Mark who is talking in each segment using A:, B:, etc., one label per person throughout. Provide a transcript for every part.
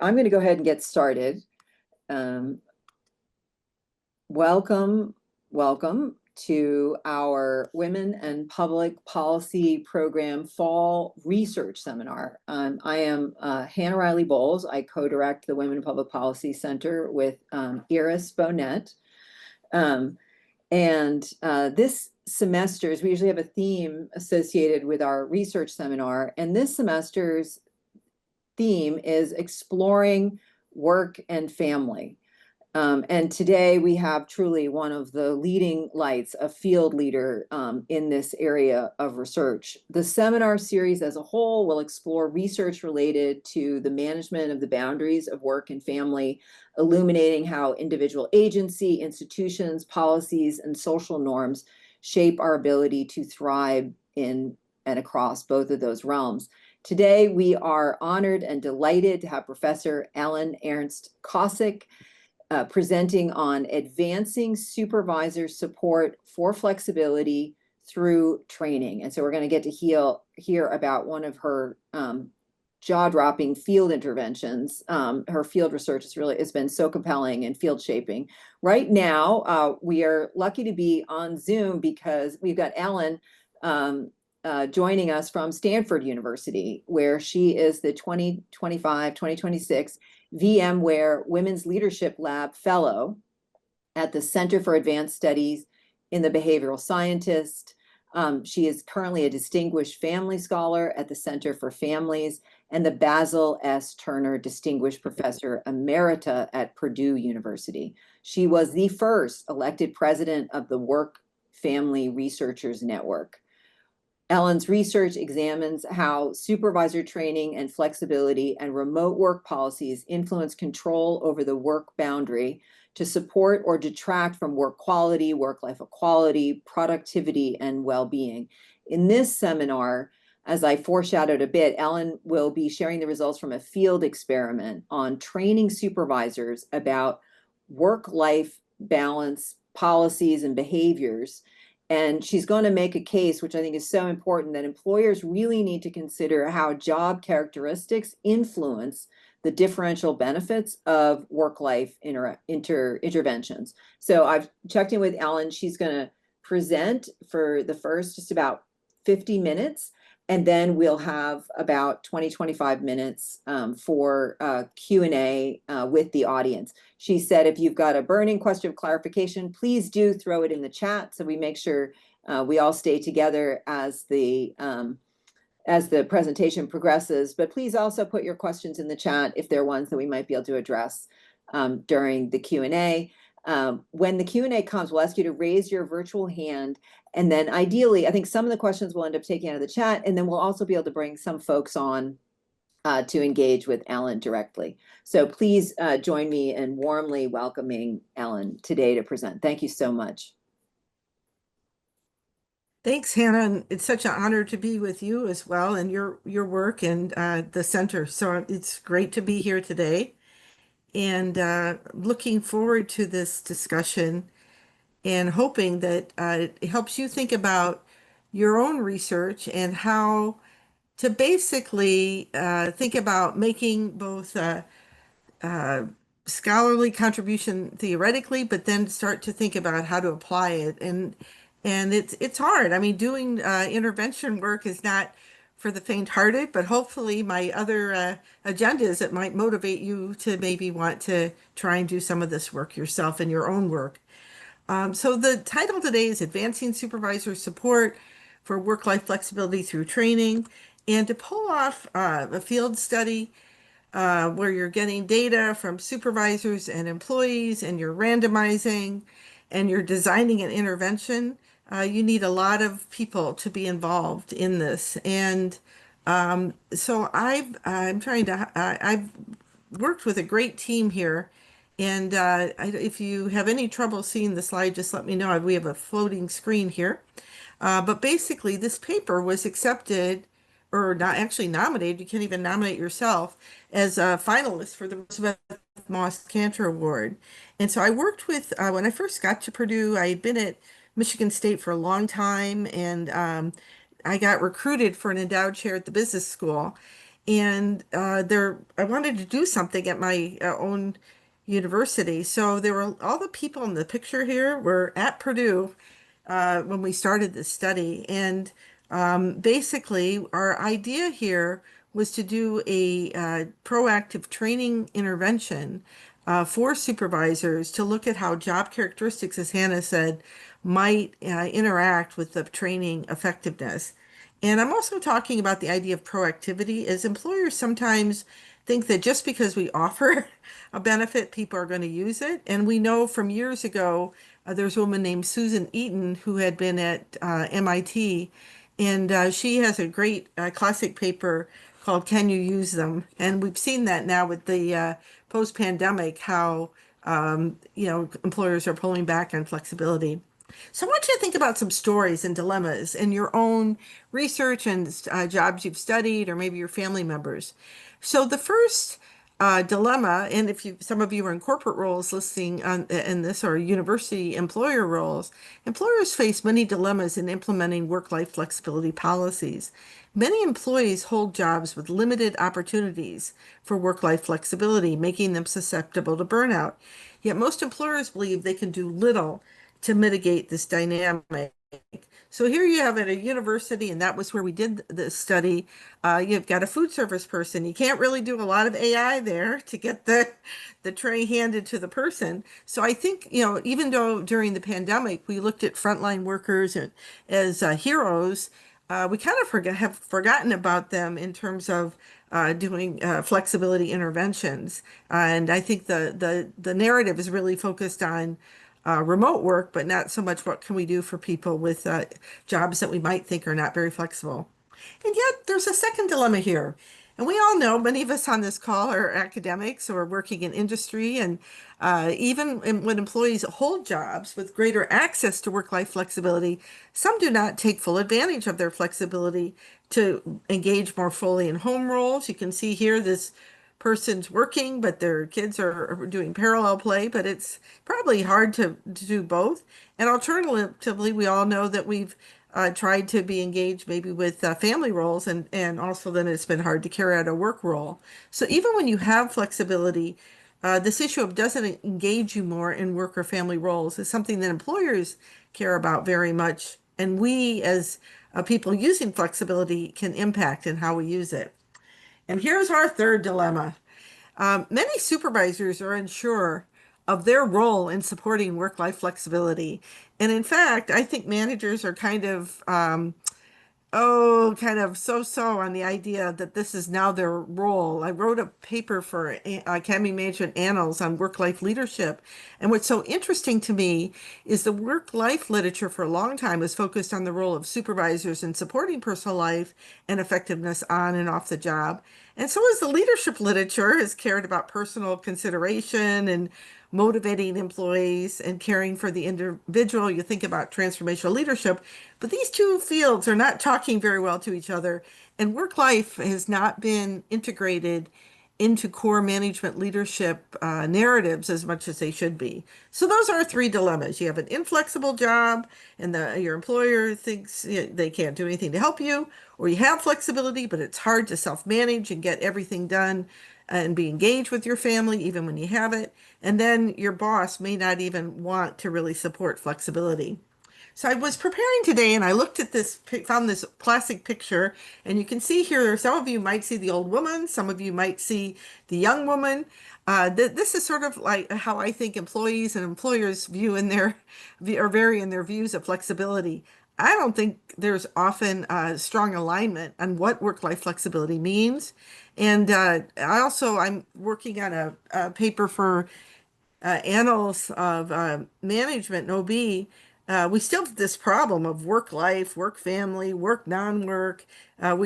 A: I'm going to go ahead and get started. Welcome to our Women and Public Policy Program Fall Research Seminar. I am Hannah Riley Bowles. I co-direct the Women and Public Policy Center with Iris Bonnet. This semester's, we usually have a theme associated with our research seminar, and this semester's theme is exploring work and family. And today we have truly one of the leading lights, a field leader in this area of research. The seminar series as a whole will explore research related to the management of the boundaries of work and family, illuminating how individual agency, institutions, policies, and social norms shape our ability to thrive in and across both of those realms. Today, we are honored and delighted to have Professor Ernst Kossek presenting on advancing supervisor support for flexibility through training. And so we're going to get to hear about one of her jaw-dropping field interventions. Her field research has been so compelling and field shaping. Right now, we are lucky to be on Zoom because we've got Ellen joining us from Stanford University, where she is the 2025-2026 VMware Women's Leadership Lab Fellow at the Center for Advanced Studies in the Behavioral Scientist. She is currently a Distinguished Family Scholar at the Center for Families and the Basil S. Turner Distinguished Professor Emerita at Purdue University. She was the first elected president of the Work Family Researchers Network. Ellen's research examines how supervisor training and flexibility and remote work policies influence control over the work boundary to support or detract from work quality, work-life equality, productivity, and well-being. In this seminar, as I foreshadowed a bit, Ellen will be sharing the results from a field experiment on training supervisors about work-life balance policies and behaviors. And she's going to make a case, which I think is so important, that employers really need to consider how job characteristics influence the differential benefits of work-life interventions. So I've checked in with Ellen. She's going to present for the first just about 50 minutes, and then we'll have about 20-25 minutes for Q&A with the audience. She said, if you've got a burning question of clarification, please do throw it in the chat so we make sure we all stay together as the presentation progresses. But please also put your questions in the chat if there are ones that we might be able to address during the Q&A. When the Q&A comes, we'll ask you to raise your virtual hand. And then ideally, I think some of the questions we'll end up taking out of the chat, and then we'll also be able to bring some folks on to engage with Ellen directly. So please join me in warmly welcoming Ellen today to present. Thank you so much.
B: Thanks, Hannah. And it's such an honor to be with you as well and your work and the center. So it's great to be here today and looking forward to this discussion and hoping that it helps you think about your own research and how to basically think about making both scholarly contribution theoretically, but then start to think about how to apply it. And it's hard. I mean, doing intervention work is not for the faint-hearted, but hopefully my other agendas that might motivate you to maybe want to try and do some of this work yourself in your own work. So the title today is Advancing Supervisor Support for Work-Life Flexibility Through Training. And to pull off a field study where you're getting data from supervisors and employees and you're randomizing and you're designing an intervention, you need a lot of people to be involved in this. And so I've worked with a great team here. And if you have any trouble seeing the slide, just let me know. We have a floating screen here. But basically, this paper was accepted, or not actually nominated, you can't even nominate yourself, as a finalist for the Roosevelt Moss Cantor Award. And so I worked with, when I first got to Purdue, I had been at Michigan State for a long time, and I got recruited for an endowed chair at the business school. and I wanted to do something at my own university. So there were all the people in the picture here were at Purdue when we started this study. And basically, our idea here was to do a proactive training intervention for supervisors to look at how job characteristics, as Hannah said, might interact with the training effectiveness. And I'm also talking about the idea of proactivity, as employers sometimes think that just because we offer a benefit, people are going to use it. And we know from years ago, there's a woman named Susan Eaton who had been at MIT, and she has a great classic paper called Can You Use Them? And we've seen that now with the post-pandemic, how employers are pulling back on flexibility. So I want you to think about some stories and dilemmas in your own research and jobs you've studied, or maybe your family members. So the first dilemma, and if some of you are in corporate roles listening in this, or university employer roles, employers face many dilemmas in implementing work-life flexibility policies. Many employees hold jobs with limited opportunities for work-life flexibility, making them susceptible to burnout. Yet most employers believe they can do little to mitigate this dynamic. So here you have at a university, and that was where we did the study. You've got a food service person. You can't really do a lot of AI there to get the tray handed to the person. So I think, even though during the pandemic we looked at frontline workers as heroes, we kind of have forgotten about them in terms of doing flexibility interventions. And I think the narrative is really focused on remote work, but not so much what can we do for people with jobs that we might think are not very flexible. And yet there's a second dilemma here. And we all know, many of us on this call are academics or working in industry. And even when employees hold jobs with greater access to work-life flexibility, some do not take full advantage of their flexibility to engage more fully in home roles. You can see here this person's working, but their kids are doing parallel play, but it's probably hard to do both. And alternatively, we all know that we've tried to be engaged maybe with family roles, and also then it's been hard to carry out a work role. So even when you have flexibility, this issue of doesn't engage you more in work or family roles is something that employers care about very much. And we as people using flexibility can impact in how we use it. And here's our third dilemma. Many supervisors are unsure of their role in supporting work-life flexibility. And in fact, I think managers are kind of so-so on the idea that this is now their role. I wrote a paper for Academy Management Annals on work-life leadership. And what's so interesting to me is the work-life literature for a long time was focused on the role of supervisors in supporting personal life and effectiveness on and off the job. And so as the leadership literature has cared about personal consideration and motivating employees and caring for the individual. You think about transformational leadership, but these two fields are not talking very well to each other, and work life has not been integrated into core management leadership narratives as much as they should be. So those are three dilemmas. You have an inflexible job and your employer thinks they can't do anything to help you, or you have flexibility, but it's hard to self-manage and get everything done and be engaged with your family even when you have it. And then your boss may not even want to really support flexibility. So I was preparing today and I looked at this, found this classic picture, and you can see here, some of you might see the old woman, some of you might see the young woman. This is sort of like how I think employees and employers view in their, or vary in their views of flexibility. I don't think there's often strong alignment on what work-life flexibility means. And I'm working on a paper for annals of management and OB. We still have this problem of work life, work family, work non-work. It'd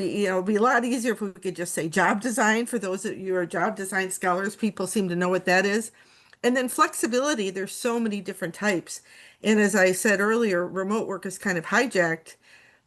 B: be a lot easier if we could just say job design. For those of you who are job design scholars, people seem to know what that is. And then flexibility, there's so many different types. And as I said earlier, remote work has kind of hijacked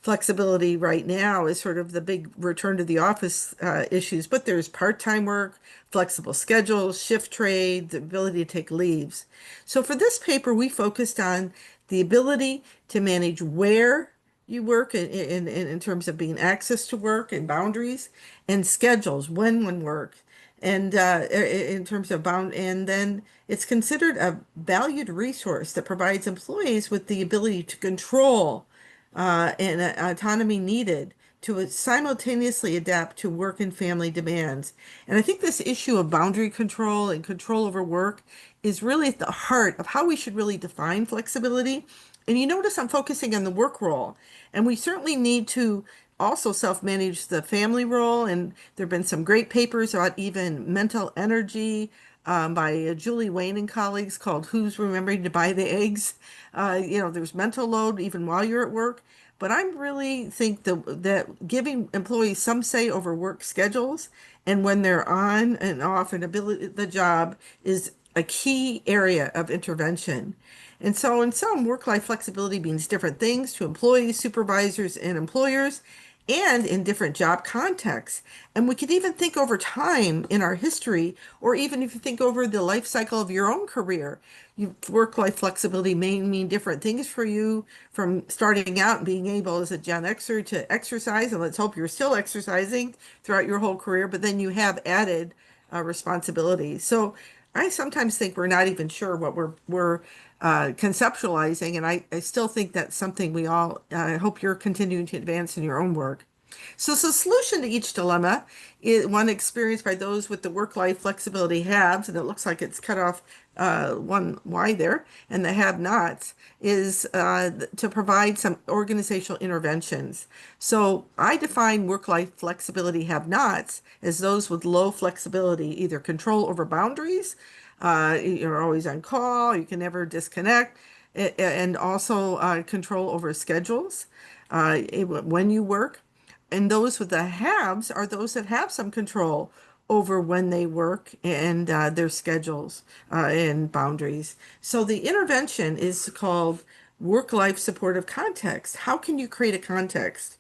B: flexibility right now is sort of the big return to the office issues, but there's part-time work, flexible schedules, shift trade, the ability to take leaves. So for this paper, we focused on the ability to manage where you work in terms of being access to work and boundaries and schedules, when work, and in terms of bound, and then it's considered a valued resource that provides employees with the ability to control and autonomy needed to simultaneously adapt to work and family demands. And I think this issue of boundary control and control over work is really at the heart of how we should really define flexibility. And you notice I'm focusing on the work role, and we certainly need to also self-manage the family role. And there have been some great papers about even mental energy by Julie Wayne and colleagues called "Who's Remembering to Buy the Eggs?" There's mental load even while you're at work. But I really think that giving employees some say over work schedules and when they're on and off and ability the job is a key area of intervention. And so in some, work-life flexibility means different things to employees, supervisors, and employers, and in different job contexts. And we could even think over time in our history, or even if you think over the life cycle of your own career, work-life flexibility may mean different things for you from starting out and being able as a Gen Xer to exercise, and let's hope you're still exercising throughout your whole career, but then you have added responsibilities. So I sometimes think we're not even sure what we're conceptualizing, and I still think that's something we all, I hope you're continuing to advance in your own work. So the solution to each dilemma is one experienced by those with the work-life flexibility haves, and it looks like it's cut off one Y there, and the have-nots, is to provide some organizational interventions. So I define work-life flexibility have-nots as those with low flexibility, either control over boundaries, you're always on call, you can never disconnect, and also control over schedules when you work. And those with the haves are those that have some control over when they work and their schedules and boundaries. So the intervention is called work-life supportive context. How can you create a context?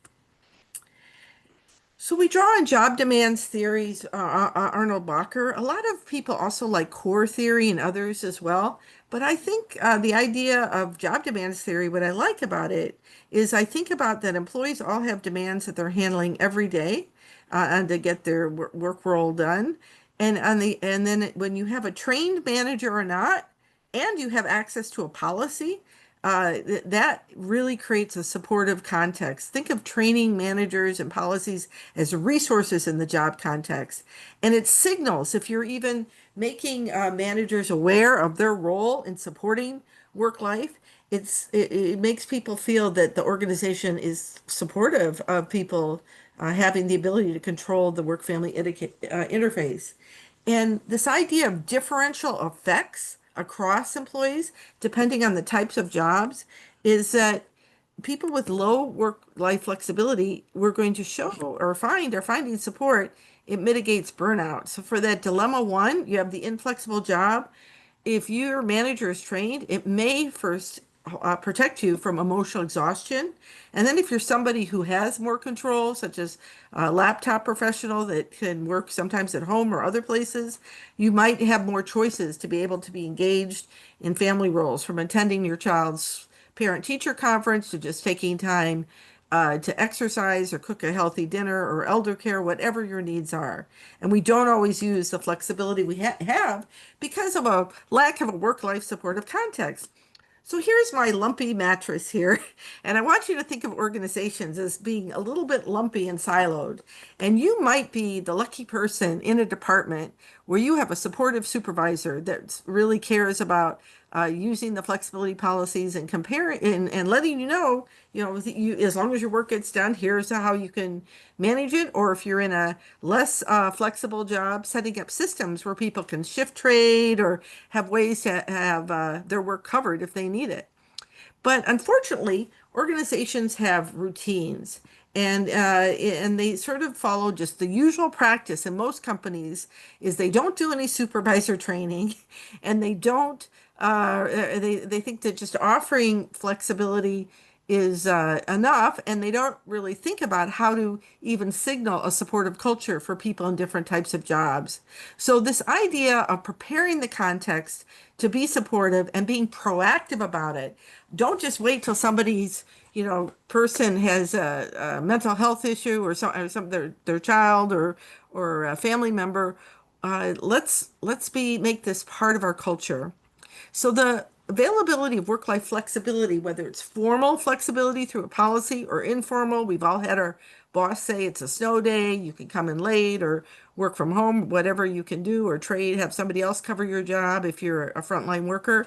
B: So we draw on job demands theories, Arnold Bacher. A lot of people also like core theory and others as well. But I think the idea of job demands theory, what I like about it is I think about that employees all have demands that they're handling every day and to get their work role done. And then when you have a trained manager or not, and you have access to a policy, that really creates a supportive context. Think of training managers and policies as resources in the job context. And it signals if you're even making managers aware of their role in supporting work life, it makes people feel that the organization is supportive of people having the ability to control the work family interface. And this idea of differential effects across employees, depending on the types of jobs, is that people with low work-life flexibility, we're going to show or find are finding support. It mitigates burnout. So for that dilemma one, you have the inflexible job. If your manager is trained, it may first protect you from emotional exhaustion. And then if you're somebody who has more control, such as a laptop professional that can work sometimes at home or other places, you might have more choices to be able to be engaged in family roles, from attending your child's parent-teacher conference to just taking time to exercise or cook a healthy dinner or elder care, whatever your needs are. And we don't always use the flexibility we have because of a lack of a work-life supportive context. So here's my lumpy mattress here. And I want you to think of organizations as being a little bit lumpy and siloed. And you might be the lucky person in a department where you have a supportive supervisor that really cares about using the flexibility policies and comparing and letting you, as long as your work gets done, here's how you can manage it. Or if you're in a less flexible job, setting up systems where people can shift trade or have ways to have their work covered if they need it. But unfortunately, organizations have routines and they sort of follow just the usual practice in most companies is they don't do any supervisor training and they don't they think that just offering flexibility is enough, and they don't really think about how to even signal a supportive culture for people in different types of jobs. So this idea of preparing the context to be supportive and being proactive about it. Don't just wait till somebody's person has a mental health issue or some their child or a family member, let's make this part of our culture. So the availability of work-life flexibility, whether it's formal flexibility through a policy or informal, we've all had our boss say it's a snow day, you can come in late or work from home, whatever you can do, or trade, have somebody else cover your job if you're a frontline worker.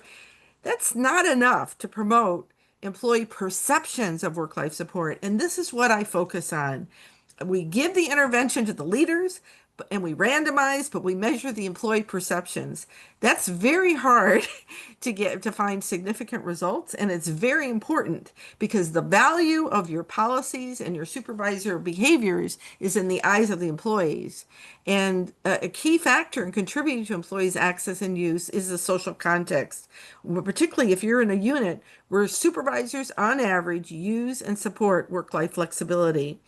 B: That's not enough to promote employee perceptions of work-life support. And this is what I focus on. We give the intervention to the leaders and we randomize, but we measure the employee perceptions. That's very hard to find significant results, and it's very important because the value of your policies and your supervisor behaviors is in the eyes of the employees. And a key factor in contributing to employees' access and use is the social context, particularly if you're in a unit where supervisors on average use and support work-life flexibility.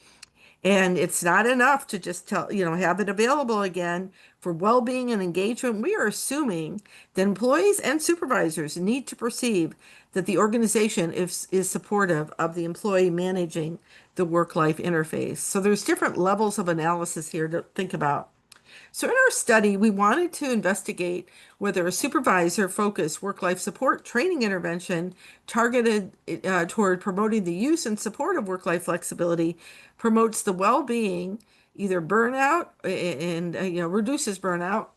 B: And it's not enough to just have it available again for well-being and engagement. We are assuming that employees and supervisors need to perceive that the organization is supportive of the employee managing the work-life interface. So there's different levels of analysis here to think about. So in our study, we wanted to investigate whether a supervisor-focused work-life support training intervention targeted toward promoting the use and support of work-life flexibility promotes the well-being, either burnout and reduces burnout,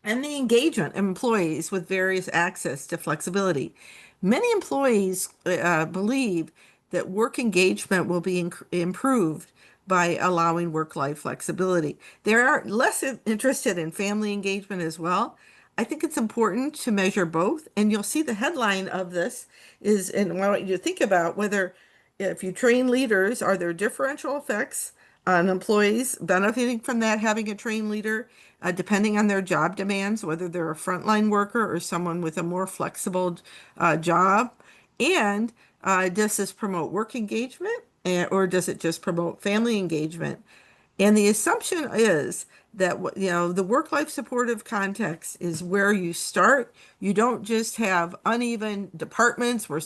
B: and the engagement of employees with various access to flexibility. Many employees believe that work engagement will be improved by allowing work-life flexibility. They are less interested in family engagement as well. I think it's important to measure both, and you'll see the headline of this is, and I want you to think about whether if you train leaders, are there differential effects on employees benefiting from that, having a trained leader, depending on their job demands, whether they're a frontline worker or someone with a more flexible job. And does this promote work engagement or does it just promote family engagement? And the assumption is that the work-life supportive context is where you start. You don't just have uneven departments where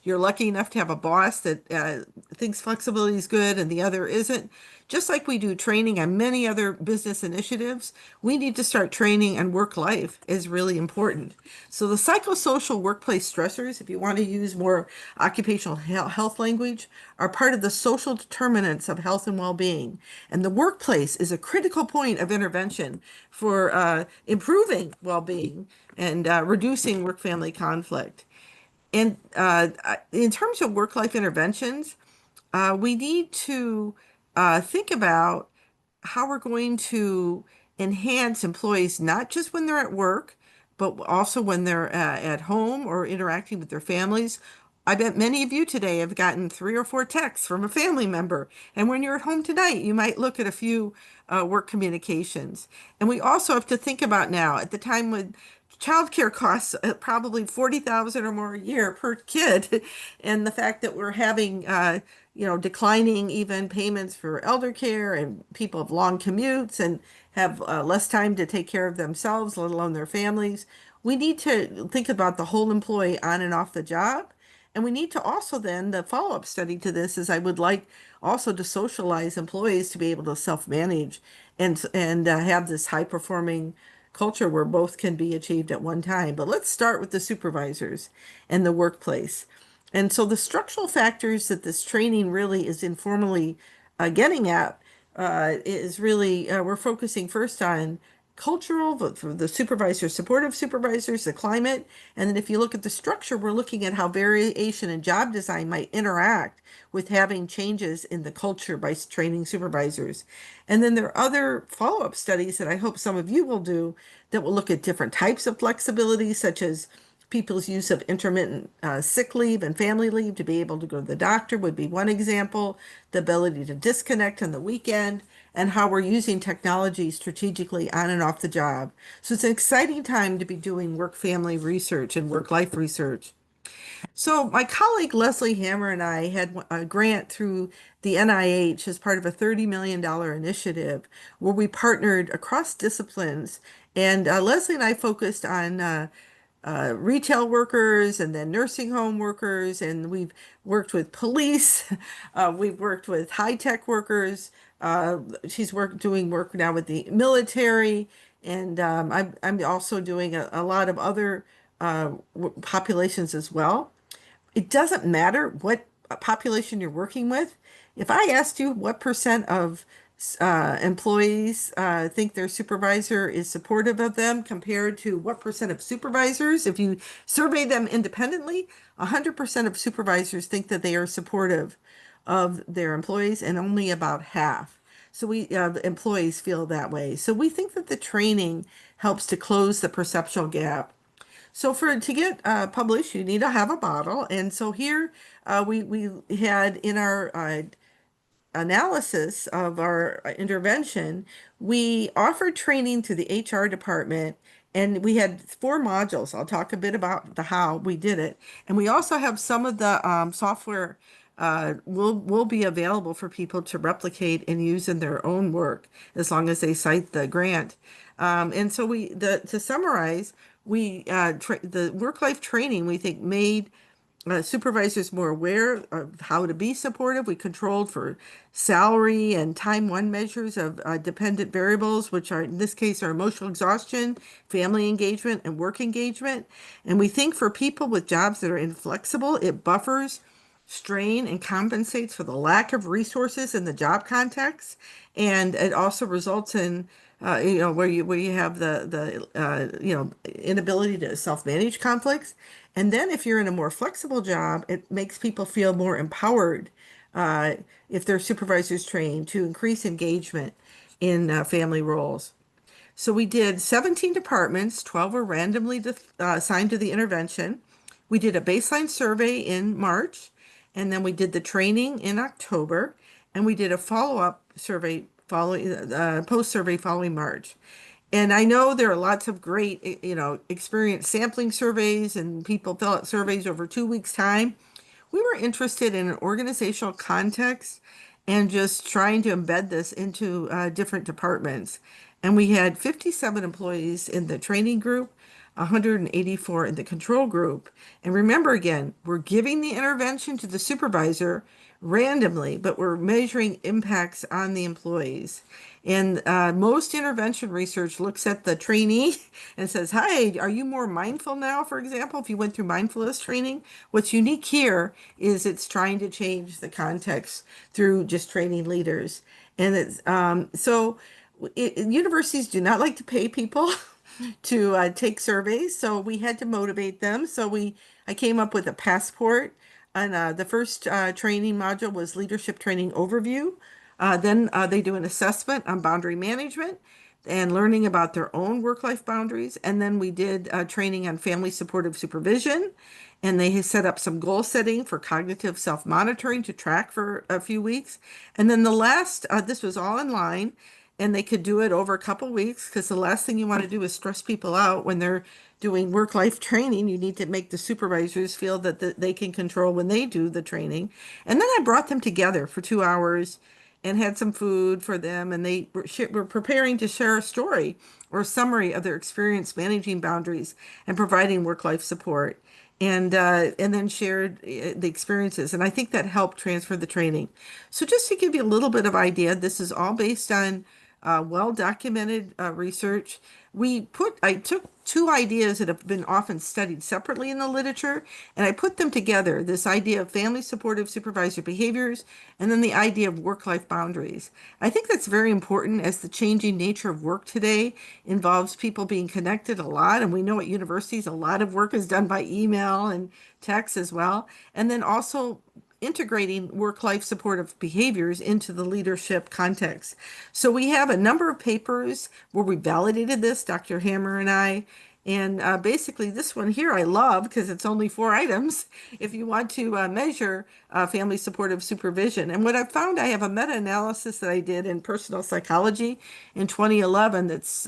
B: you're lucky enough to have a boss that thinks flexibility is good and the other isn't. Just like we do training on many other business initiatives, we need to start training on work life is really important. So the psychosocial workplace stressors, if you want to use more occupational health language, are part of the social determinants of health and well-being. And the workplace is a critical point of intervention for improving well-being and reducing work-family conflict. And in terms of work-life interventions, we need to think about how we're going to enhance employees, not just when they're at work, but also when they're at home or interacting with their families. I bet many of you today have gotten 3 or 4 texts from a family member. And when you're at home tonight, you might look at a few work communications. And we also have to think about now, at the time when childcare costs probably 40,000 or more a year per kid, and the fact that we're having declining even payments for elder care and people have long commutes and have less time to take care of themselves, let alone their families. We need to think about the whole employee on and off the job. And we need to also then, the follow-up study to this is I would like also to socialize employees to be able to self-manage and have this high-performing culture where both can be achieved at one time. But let's start with the supervisors and the workplace. And so the structural factors that this training really is informally getting at is really, we're focusing first on cultural, but for the supervisors, supportive supervisors, the climate. And then if you look at the structure, we're looking at how variation in job design might interact with having changes in the culture by training supervisors. And then there are other follow-up studies that I hope some of you will do that will look at different types of flexibility, such as people's use of intermittent sick leave and family leave to be able to go to the doctor would be one example, the ability to disconnect on the weekend, and how we're using technology strategically on and off the job. So it's an exciting time to be doing work-family research and work-life research. So my colleague Leslie Hammer and I had a grant through the NIH as part of a $30 million initiative where we partnered across disciplines. And Leslie and I focused on retail workers and then nursing home workers, and we've worked with police, we've worked with high-tech workers. She's doing work now with the military, and I'm also doing a lot of other populations as well. It doesn't matter what population you're working with. If I asked you what percent of employees think their supervisor is supportive of them compared to what percent of supervisors, if you survey them independently, 100% of supervisors think that they are supportive of their employees, and only about half. So the employees feel that way. So we think that the training helps to close the perceptual gap. So to get published, you need to have a bottle. And so here we had in our analysis of our intervention, we offered training to the HR department, and we had 4 modules. I'll talk a bit about the how we did it. And we also have some of the software will be available for people to replicate and use in their own work as long as they cite the grant. And so to summarize, the work-life training we think made supervisors more aware of how to be supportive. We controlled for salary and time one measures of dependent variables, which are in this case are emotional exhaustion, family engagement, and work engagement. And we think for people with jobs that are inflexible, it buffers strain and compensates for the lack of resources in the job context. And it also results in where you have the inability to self-manage conflicts. And then if you're in a more flexible job, it makes people feel more empowered if their supervisors trained to increase engagement in family roles. So we did 17 departments, 12 were randomly assigned to the intervention. We did a baseline survey in March, and then we did the training in October, and we did a follow-up survey post-survey following March. And I know there are lots of great, experience sampling surveys, and people fill out surveys over 2 weeks' time. We were interested in an organizational context and just trying to embed this into different departments. And we had 57 employees in the training group, 184 in the control group. And remember again, we're giving the intervention to the supervisor randomly, but we're measuring impacts on the employees. And most intervention research looks at the trainee and says, "Hi, are you more mindful now?" For example, if you went through mindfulness training, what's unique here is it's trying to change the context through just training leaders. And universities do not like to pay people to take surveys, so we had to motivate them. I came up with a passport, and the first training module was leadership training overview. Then they do an assessment on boundary management and learning about their own work-life boundaries. And then we did training on family supportive supervision. And they set up some goal setting for cognitive self-monitoring to track for a few weeks. And then this was all online, and they could do it over a couple weeks, because the last thing you want to do is stress people out when they're doing work-life training. You need to make the supervisors feel that they can control when they do the training. And then I brought them together for 2 hours and had some food for them, and they were preparing to share a story or a summary of their experience managing boundaries and providing work-life support, and then shared the experiences. And I think that helped transfer the training. So just to give you a little bit of idea, this is all based on well-documented research. I took 2 ideas that have been often studied separately in the literature, and I put them together, this idea of family supportive supervisor behaviors, and then the idea of work-life boundaries. I think that's very important, as the changing nature of work today involves people being connected a lot, and we know at universities a lot of work is done by email and text as well, and then also integrating work-life supportive behaviors into the leadership context. So we have a number of papers where we validated this, Dr. Hammer and I, and basically this one here I love because it's only 4 items if you want to measure family supportive supervision. And what I found, I have a meta-analysis that I did in personal psychology in 2011 that's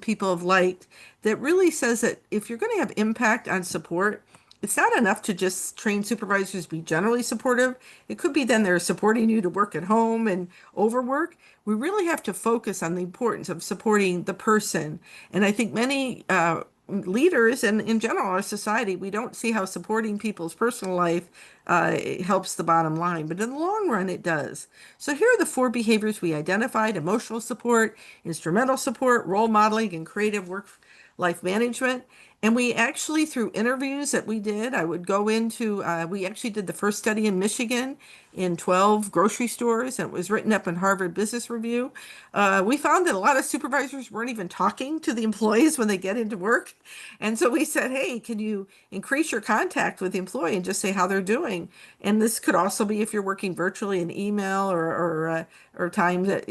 B: people have liked, that really says that if you're going to have impact on support, it's not enough to just train supervisors to be generally supportive. It could be then they're supporting you to work at home and overwork. We really have to focus on the importance of supporting the person. And I think many leaders and in general our society, we don't see how supporting people's personal life helps the bottom line, but in the long run it does. So here are the four behaviors we identified: emotional support, instrumental support, role modeling, and creative work life management. And we actually, through interviews that we did, I would go into, we actually did the first study in Michigan in 12 grocery stores, and it was written up in Harvard Business Review. We found that a lot of supervisors weren't even talking to the employees when they get into work. And so we said, hey, can you increase your contact with the employee and just say how they're doing? And this could also be if you're working virtually, an email or time that,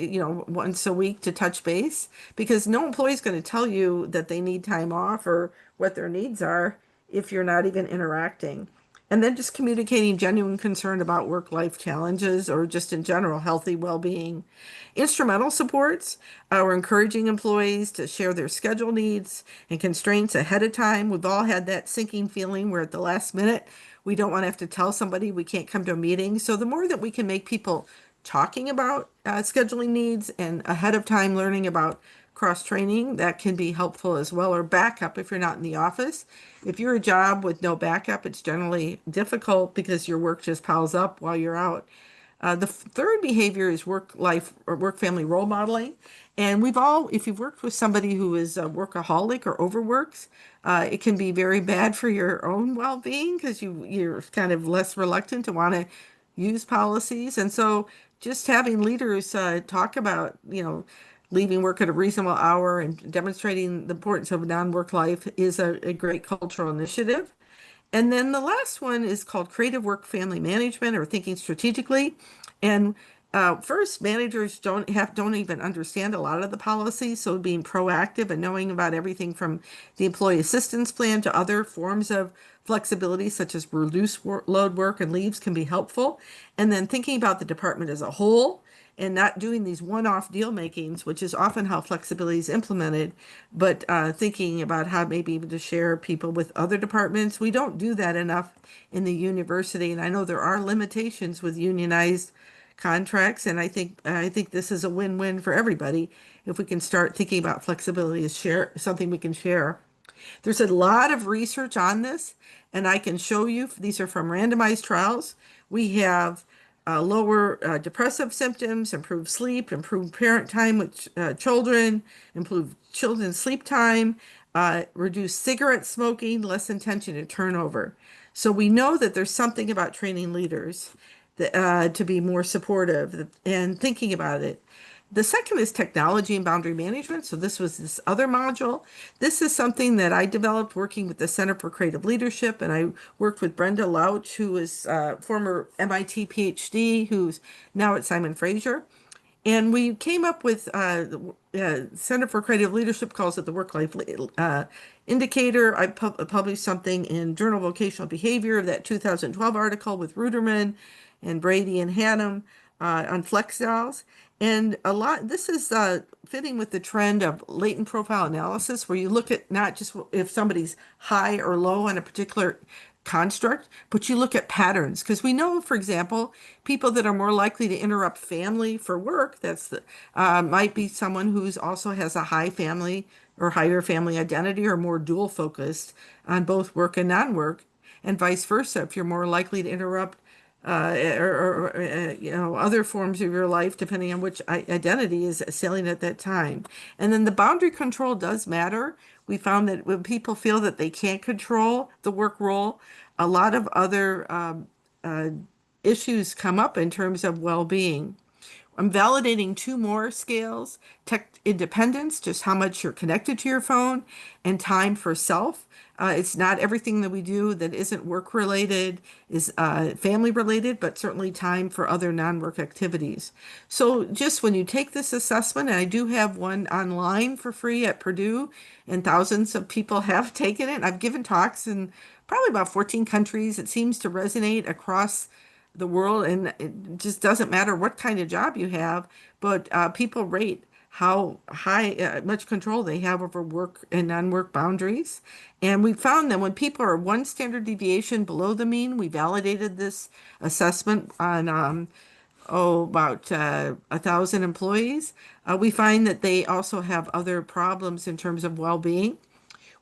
B: once a week to touch base, because no employee is going to tell you that they need time off or what their needs are if you're not even interacting. And then just communicating genuine concern about work-life challenges or just in general healthy well-being. Instrumental supports are encouraging employees to share their schedule needs and constraints ahead of time. We've all had that sinking feeling where at the last minute we don't want to have to tell somebody we can't come to a meeting. So the more that we can make people talking about scheduling needs and ahead of time learning about cross training, that can be helpful as well, or backup if you're not in the office. If you're a job with no backup, it's generally difficult because your work just piles up while you're out. The third behavior is work life or work family role modeling. And we've all, if you've worked with somebody who is a workaholic or overworks, it can be very bad for your own well-being because you're kind of less reluctant to want to use policies. And so just having leaders talk about, leaving work at a reasonable hour and demonstrating the importance of non-work life is a great cultural initiative. And then the last one is called creative work family management or thinking strategically. And first, managers don't even understand a lot of the policies. So being proactive and knowing about everything from the employee assistance plan to other forms of flexibility, such as reduced load work and leaves, can be helpful. And then thinking about the department as a whole and not doing these one-off deal makings, which is often how flexibility is implemented, but thinking about how maybe even to share people with other departments. We don't do that enough in the university, and I know there are limitations with unionized contracts, and I think this is a win-win for everybody if we can start thinking about flexibility as something we can share. There's a lot of research on this, and I can show you. These are from randomized trials. We have lower depressive symptoms, improved sleep, improved parent time with children, improved children's sleep time, reduced cigarette smoking, less attention to turnover. So we know that there's something about training leaders to be more supportive and thinking about it. The second is technology and boundary management. So this was this other module. This is something that I developed working with the Center for Creative Leadership, and I worked with Brenda Lauch, who is a former MIT PhD, who's now at Simon Fraser. And we came up with Center for Creative Leadership calls it the work-life indicator. I published something in Journal of Vocational Behavior, that 2012 article with Ruderman and Brady and Hannum on flex dials. And this is fitting with the trend of latent profile analysis, where you look at not just if somebody's high or low on a particular construct, but you look at patterns. Because we know, for example, people that are more likely to interrupt family for work, might be someone who's also has a high family or higher family identity or more dual focused on both work and non-work, and vice versa. If you're more likely to interrupt other forms of your life, depending on which identity is selling at that time. And then the boundary control does matter. We found that when people feel that they can't control the work role, a lot of other issues come up in terms of well-being. I'm validating two more scales: tech independence, just how much you're connected to your phone, and time for self. It's not everything that we do that isn't work related is family related, but certainly time for other non-work activities. So just when you take this assessment, and I do have one online for free at Purdue, and thousands of people have taken it. I've given talks in probably about 14 countries. It seems to resonate across the world, and it just doesn't matter what kind of job you have, but people rate how much control they have over work and non-work boundaries. And we found that when people are one standard deviation below the mean, we validated this assessment on about 1,000 employees. We find that they also have other problems in terms of well-being.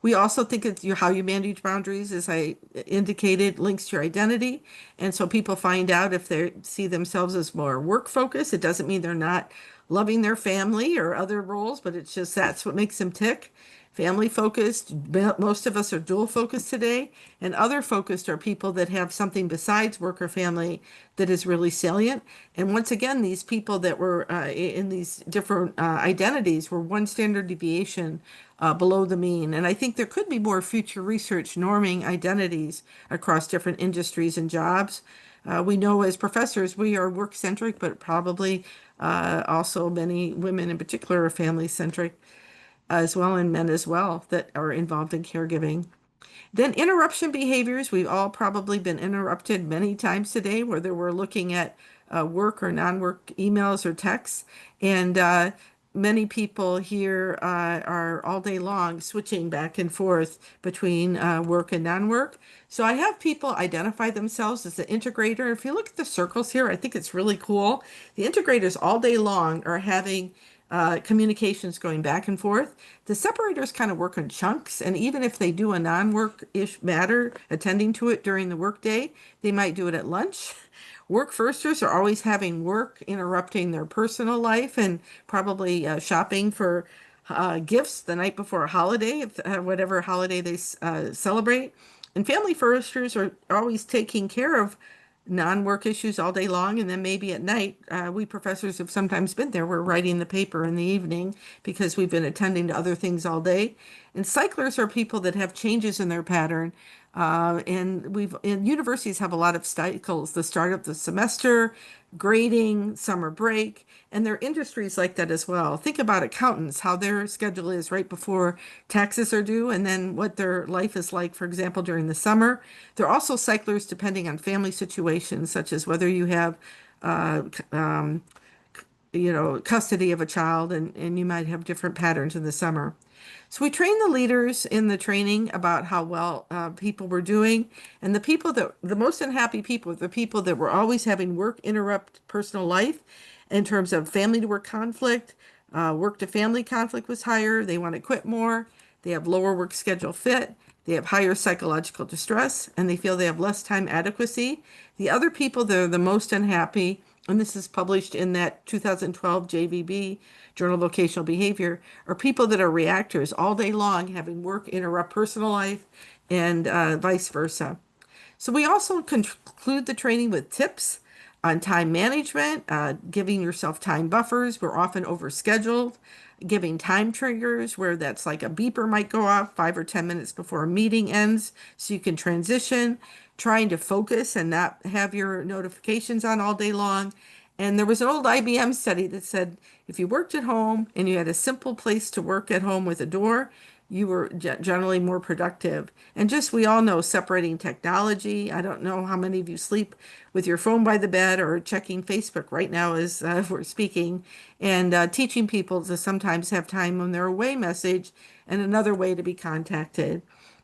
B: We also think it's how you manage boundaries, as I indicated, links to your identity. And so people find out if they see themselves as more work focused. It doesn't mean they're not loving their family or other roles, but it's just that's what makes them tick. Family focused, most of us are dual focused today, and other focused are people that have something besides work or family that is really salient. And once again, these people that were in these different identities were one standard deviation below the mean. And I think there could be more future research norming identities across different industries and jobs. We know as professors we are work centric, but probably also many women in particular are family centric as well, and men as well that are involved in caregiving. Then interruption behaviors. We've all probably been interrupted many times today, whether we're looking at work or non-work emails or texts. And many people here are all day long switching back and forth between work and non-work. So I have people identify themselves as the integrator. If you look at the circles here, I think it's really cool. The integrators all day long are having communications going back and forth. The separators kind of work in chunks, and even if they do a non-work-ish matter, attending to it during the workday, they might do it at lunch. Work firsters are always having work interrupting their personal life and probably shopping for gifts the night before a holiday, whatever holiday they celebrate. And family firsters are always taking care of non-work issues all day long, and then maybe at night, we professors have sometimes been there. We're writing the paper in the evening because we've been attending to other things all day. And cyclers are people that have changes in their pattern. And universities have a lot of cycles, the start of the semester, grading, summer break, and there are industries like that as well. Think about accountants, how their schedule is right before taxes are due, and then what their life is like, for example, during the summer. There are also cyclers depending on family situations, such as whether you have uh, um, custody of a child, and you might have different patterns in the summer. So we train the leaders in the training about how well people were doing, and the most unhappy people, the people that were always having work interrupt personal life in terms of family to work conflict, work to family conflict was higher. They want to quit more. They have lower work schedule fit. They have higher psychological distress, and they feel they have less time adequacy. The other people that are the most unhappy, and this is published in that 2012 JVB, Journal of Vocational Behavior, are people that are reactors all day long, having work interrupt personal life and vice versa. So we also conclude the training with tips on time management, giving yourself time buffers. We're often overscheduled, giving time triggers where that's like a beeper might go off 5 or 10 minutes before a meeting ends so you can transition, trying to focus and not have your notifications on all day long. And there was an old IBM study that said if you worked at home and you had a simple place to work at home with a door, you were generally more productive. And just, we all know separating technology. I don't know how many of you sleep with your phone by the bed or checking Facebook right now as we're speaking, and teaching people to sometimes have time when they're away message and another way to be contacted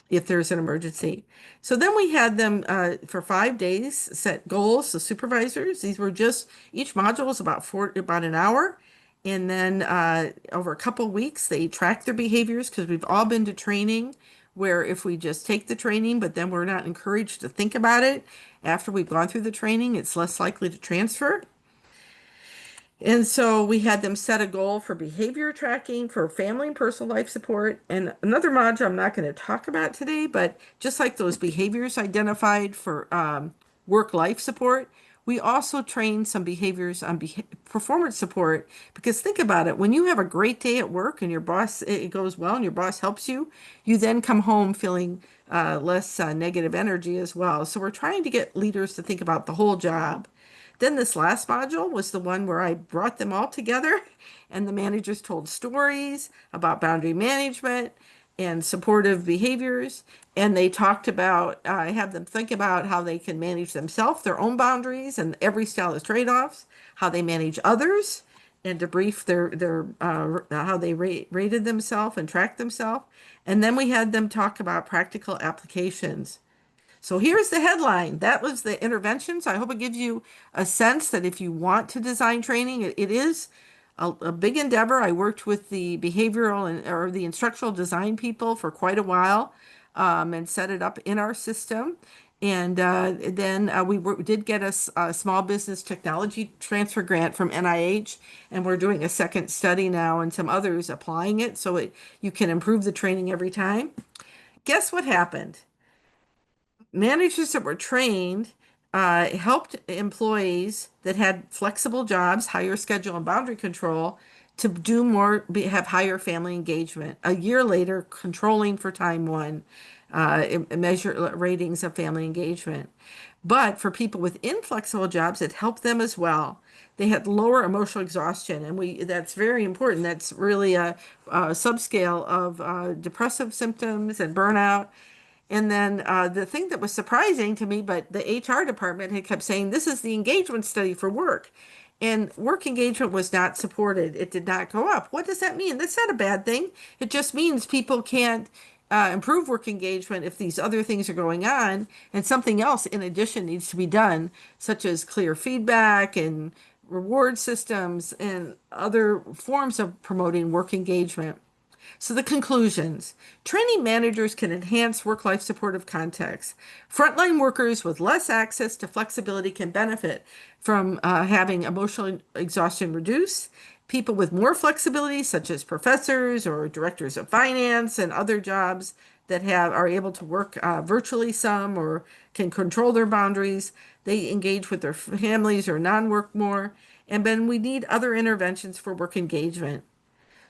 B: if there's an emergency. So then we had them for 5 days set goals, the supervisors. These were just, each module was about an hour. And then over a couple of weeks, they track their behaviors because we've all been to training where if we just take the training, but then we're not encouraged to think about it after we've gone through the training, it's less likely to transfer. And so we had them set a goal for behavior tracking, for family and personal life support. And another module I'm not going to talk about today, but just like those behaviors identified for work-life support, we also train some behaviors on performance support. Because think about it, when you have a great day at work and your boss, it goes well and your boss helps you, you then come home feeling less negative energy as well. So we're trying to get leaders to think about the whole job. Then this last module was the one where I brought them all together and the managers told stories about boundary management and supportive behaviors. And they talked about, I have them think about how they can manage themselves, their own boundaries, and every style is trade-offs, how they manage others, and debrief their how they rated themselves and tracked themselves. And then we had them talk about practical applications. So here's the headline. That was the interventions. I hope it gives you a sense that if you want to design training, it is a big endeavor. I worked with the behavioral and or the instructional design people for quite a while, and set it up in our system. And then did get a small business technology transfer grant from NIH, and we're doing a second study now and some others applying it so you can improve the training every time. Guess what happened? Managers that were trained helped employees that had flexible jobs, higher schedule and boundary control to do more, have higher family engagement. A year later, controlling for time one, measure ratings of family engagement. But for people with inflexible jobs, it helped them as well. They had lower emotional exhaustion, and that's very important. That's really a subscale of depressive symptoms and burnout. And then the thing that was surprising to me, but the HR department had kept saying, this is the engagement study for work. And work engagement was not supported. It did not go up. What does that mean? That's not a bad thing. It just means people can't improve work engagement if these other things are going on, and something else in addition needs to be done, such as clear feedback and reward systems and other forms of promoting work engagement. So the conclusions: training managers can enhance work-life supportive contexts. Frontline workers with less access to flexibility can benefit from having emotional exhaustion reduced. People with more flexibility, such as professors or directors of finance and other jobs that are able to work virtually some or can control their boundaries, they engage with their families or non-work more. And then we need other interventions for work engagement.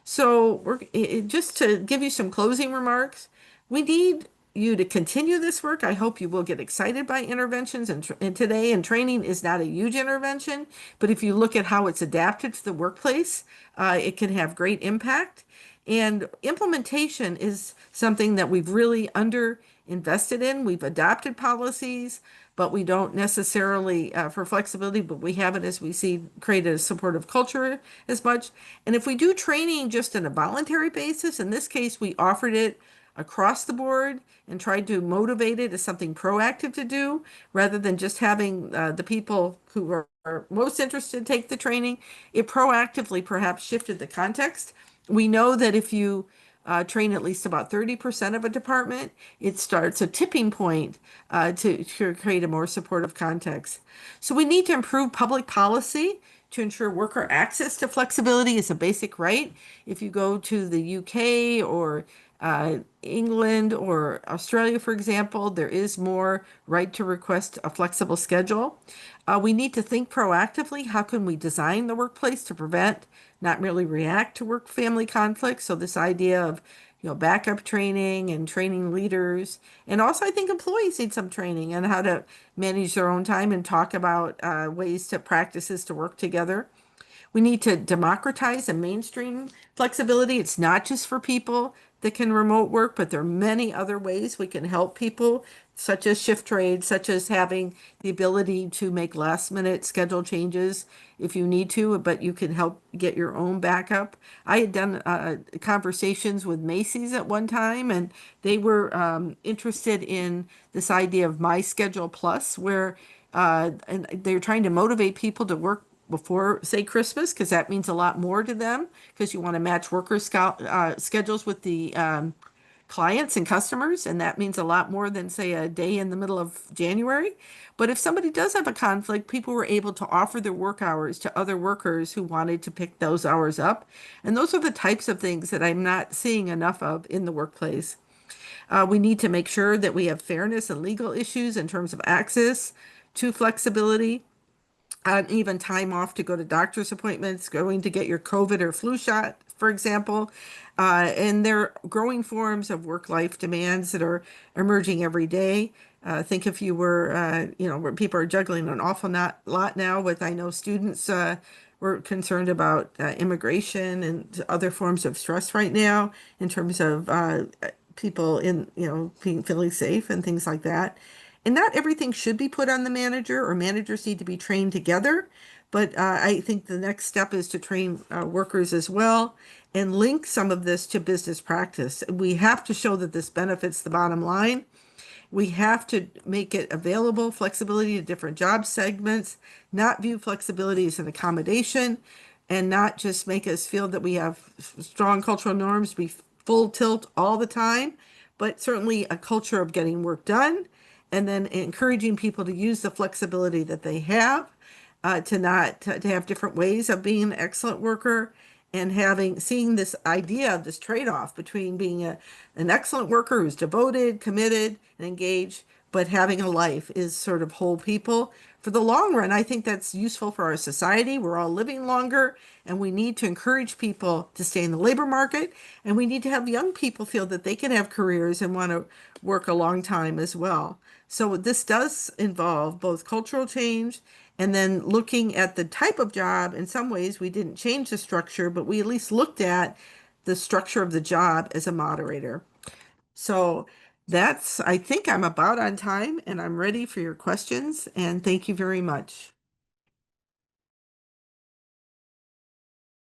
B: So just to give you some closing remarks, we need you to continue this work. I hope you will get excited by interventions and today, and training is not a huge intervention, but if you look at how it's adapted to the workplace, it can have great impact. And implementation is something that we've really under invested in. We've adopted policies, but we don't necessarily, for flexibility, but we haven't, as we see, created a supportive culture as much. And if we do training just on a voluntary basis, in this case, we offered it across the board and tried to motivate it as something proactive to do rather than just having the people who are most interested take the training. It proactively perhaps shifted the context. We know that if you train at least about 30% of a department, it starts a tipping point to create a more supportive context. So we need to improve public policy to ensure worker access to flexibility is a basic right. If you go to the UK or England or Australia, for example, there is more right to request a flexible schedule. We need to think proactively. How can we design the workplace to prevent, not merely react to work-family conflicts? So this idea of, backup training and training leaders. And also, I think employees need some training on how to manage their own time and talk about practices to work together. We need to democratize and mainstream flexibility. It's not just for people that can remote work, but there are many other ways we can help people, such as shift trades, such as having the ability to make last minute schedule changes if you need to, but you can help get your own backup. I had done conversations with Macy's at one time, and they were interested in this idea of My Schedule Plus, where and they're trying to motivate people to work before, say, Christmas, because that means a lot more to them, because you want to match workers' schedules with the clients and customers, and that means a lot more than, say, a day in the middle of January. But if somebody does have a conflict, people were able to offer their work hours to other workers who wanted to pick those hours up. And those are the types of things that I'm not seeing enough of in the workplace. We need to make sure that we have fairness and legal issues in terms of access to flexibility, even time off to go to doctor's appointments, going to get your COVID or flu shot, for example. And there are growing forms of work-life demands that are emerging every day. Think if you were, where people are juggling an awful lot now with, I know students were concerned about immigration and other forms of stress right now in terms of people feeling safe and things like that. And not everything should be put on the manager, or managers need to be trained together. But I think the next step is to train workers as well and link some of this to business practice. We have to show that this benefits the bottom line. We have to make it available, flexibility to different job segments, not view flexibility as an accommodation. and not just make us feel that we have strong cultural norms, be full tilt all the time, but certainly a culture of getting work done and then encouraging people to use the flexibility that they have, to not to have different ways of being an excellent worker, and having seeing this idea of this trade-off between being an excellent worker who's devoted, committed, and engaged, but having a life is sort of whole people. For the long run, I think that's useful for our society. We're all living longer, and we need to encourage people to stay in the labor market, and we need to have young people feel that they can have careers and want to work a long time as well. So this does involve both cultural change and then looking at the type of job. In some ways, we didn't change the structure, but we at least looked at the structure of the job as a moderator. So I think I'm about on time and I'm ready for your questions. And thank you very much.